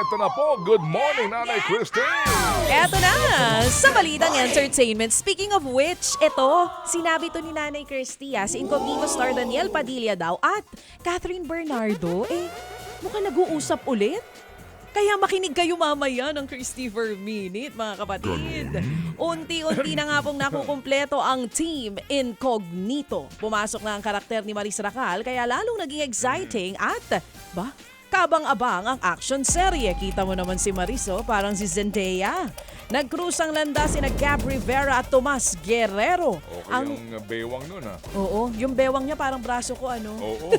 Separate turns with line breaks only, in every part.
Eto na po, good morning, Nanay Christine!
Eto na, sa Balitang Entertainment. Speaking of which, ito, sinabi to ni Nanay Christy, si Incognito star Daniel Padilla daw at Catherine Bernardo, mukhang nag-uusap ulit. Kaya makinig kayo mamaya ng Christopher Minute, mga kapatid. Unti-unti na nga pong nakukumpleto ang Team Incognito. Pumasok na ang karakter ni Maris Racal, kaya lalong naging exciting at, kabang-abang ang action serye. Kita mo naman si Maris, parang si Zendaya. Nag-cruise ang landas sina Gab Rivera at Tomas Guerrero.
Okay, yung bewang nun
Oo, yung bewang niya parang braso ko,
Oo.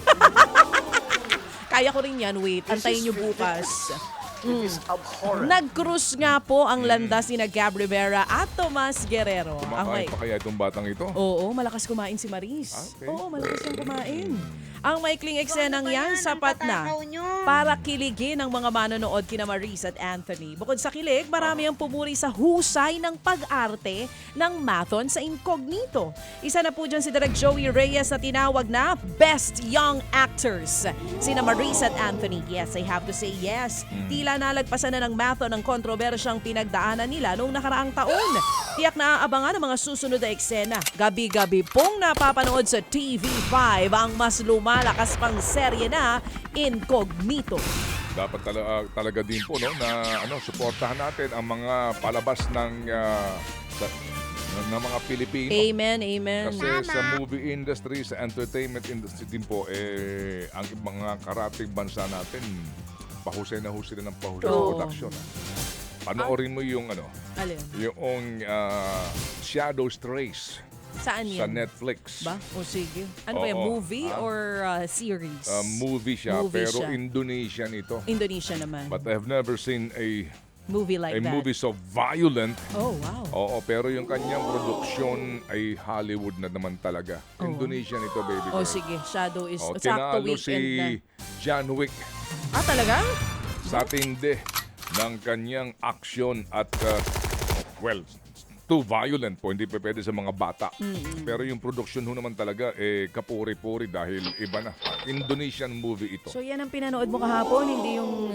Kaya ko rin yan, wait. Antayin niyo bukas. Nag-cruise nga po ang landas ni Gab Rivera at Tomas Guerrero.
Kumakain pa kaya itong batang ito?
Oo, malakas kumain si Maris.
Okay.
Oo, malakas yung kumain. Ang maikling eksenang yan, sapat na para kiligin ang mga manonood kina Maris at Anthony. Bukod sa kilig, marami ang pumuri sa husay ng pag-arte ng Mathon sa Incognito. Isa na po dyan si Direk Joey Reyes na tinawag na Best Young Actors. Sina Maris at Anthony, yes, I have to say yes. Tila nalagpasan na ng Mathon ang kontrobersyang pinagdaanan nila noong nakaraang taon. Tiyak na aabangan ang mga susunod na eksena. Gabi-gabi pong napapanood sa TV5 ang mas lumalakas pang serye na Incognito.
Dapat talaga din po na suportahan natin ang mga palabas ng mga Pilipino.
Amen, amen.
Kasi sa movie industry, sa entertainment industry din po, ang mga karating bansa natin, pahusay na ng pahusay sa production. Panoorin mo yung
Alin?
yung Shadows Trace.
Saan
Sa
yan?
Netflix.
Ba? O sige. Ano ba yan?
Oo.
Movie or series?
Movie siya,
Movie
pero
siya.
Indonesian ito.
Indonesia naman.
But I have never seen a
Movie like that.
movie so violent.
Oh, wow.
Oo, pero yung kanyang produksyon ay Hollywood na naman talaga.
Oo.
Indonesian ito, baby girl.
O sige, Shadow is sakto
Tinalo
weekend
si
na.
John Wick
Talaga?
sa tindi ng kanyang action at too violent po, hindi pa pwede sa mga bata. Pero yung production ho naman talaga, kapuri-puri dahil iba na. Indonesian movie ito.
So yan ang pinanood mo kahapon, hindi yung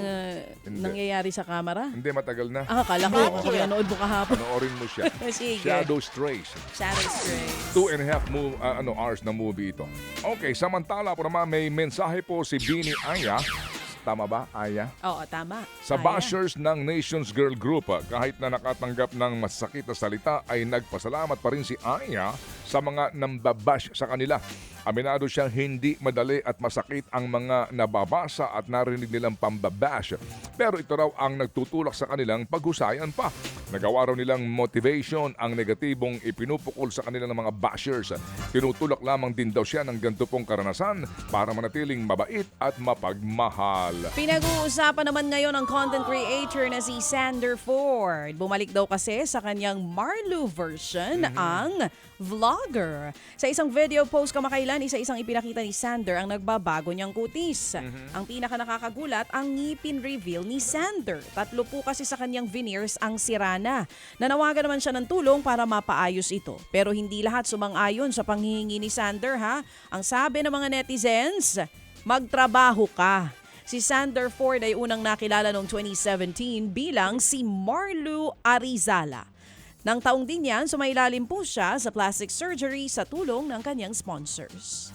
Hindi.
nangyayari sa camera?
Hindi, matagal na.
Akala ko yung pinanood mo kahapon.
Panoorin mo siya.
Sige.
Shadows Trace.
Shadow Strays.
2.5 hours na movie ito. Okay, samantala po naman may mensahe po si Bini Aya. Tama ba, Aya?
Oo, tama.
Sa
Kaya.
bashers ng Nations Girl Group, kahit na nakatanggap ng masakit na salita ay nagpasalamat pa rin si Aya sa mga nambabash sa kanila. Aminado siyang hindi madali at masakit ang mga nababasa at narinig nilang pambabash. Pero ito raw ang nagtutulak sa kanilang paghusayan pa. Nagawa raw nilang motivation ang negatibong ipinupukol sa kanila ng mga bashers. Tinutulak lamang din daw siya ng ganito pong karanasan para manatiling mabait at mapagmahal.
Pinag-uusapan naman ngayon ang content creator na si Sander Ford. Bumalik daw kasi sa kanyang Marlu version ang vlogger. Sa isang video post kamakailan, isa-isang ipinakita ni Sander ang nagbabago niyang kutis. Ang pinaka nakakagulat, ang ngipin reveal ni Sander. 3 po kasi sa kanyang veneers ang sirana. Nanawagan naman siya ng tulong para mapaayos ito. Pero hindi lahat sumang-ayon sa panghihingi ni Sander, Ang sabi ng mga netizens, magtrabaho ka. Si Sander Ford ay unang nakilala noong 2017 bilang si Marlu Arizala. Nang taong din yan, sumailalim po siya sa plastic surgery sa tulong ng kanyang sponsors.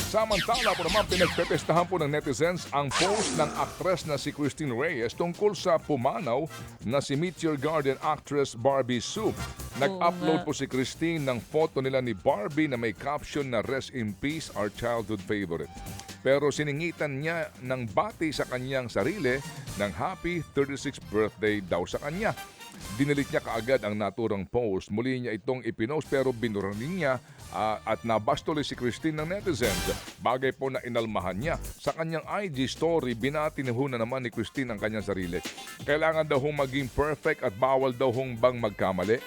Samantala po naman pinagpepestahan po ng netizens ang post ng aktres na si Christine Reyes tungkol sa pumanaw na si Meet Your Garden actress Barbie Sue. Nag-upload po si Christine ng photo nila ni Barbie na may caption na "Rest in peace, our childhood favorite." Pero siningitan niya ng bati sa kanyang sarili ng happy 36th birthday daw sa kanya. Dinilit niya kaagad ang naturang post. Muli niya itong ipinost pero binura rin niya at nabastol si Christine ng netizens. Bagay po na inalmahan niya. Sa kanyang IG story, binati na naman ni Christine ang kanyang sarili. Kailangan daw hong maging perfect at bawal daw hong bang magkamali.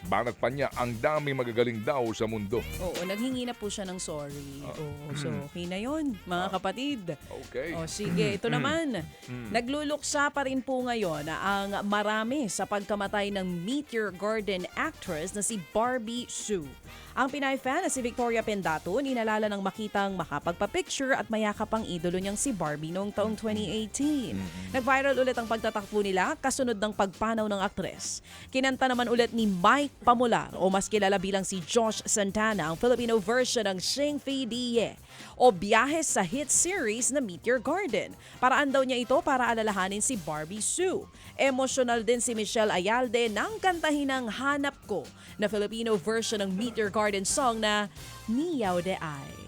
Banat pa niya, ang daming magagaling daw sa mundo.
Oo, naghingi na po siya ng sorry. Oo, so okay na yun, mga kapatid.
Okay.
O sige, ito naman. Nagluluksa pa rin po ngayon ang marami sa pagkamatay ng Meteor Garden actress na si Barbie Sue. Ang Pinay fan na si Victoria Pendaton inalala ng makitang makapagpa-picture at mayakap ang idolo niyang si Barbie noong taong 2018. Nag-viral ulit ang pagtatakbo nila kasunod ng pagpanaw ng aktres. Kinanta naman ulit ni Mike Pamular o mas kilala bilang si Josh Santana ang Filipino version ng Sing Fi Diye o Biyahe sa hit series na Meteor Garden. Paraan daw niya ito para alalahanin si Barbie Sue. Emotional din si Michelle Ayalde nang kantahin ng Hanap Ko na Filipino version ng Meteor Garden song na Niyaw de Ay.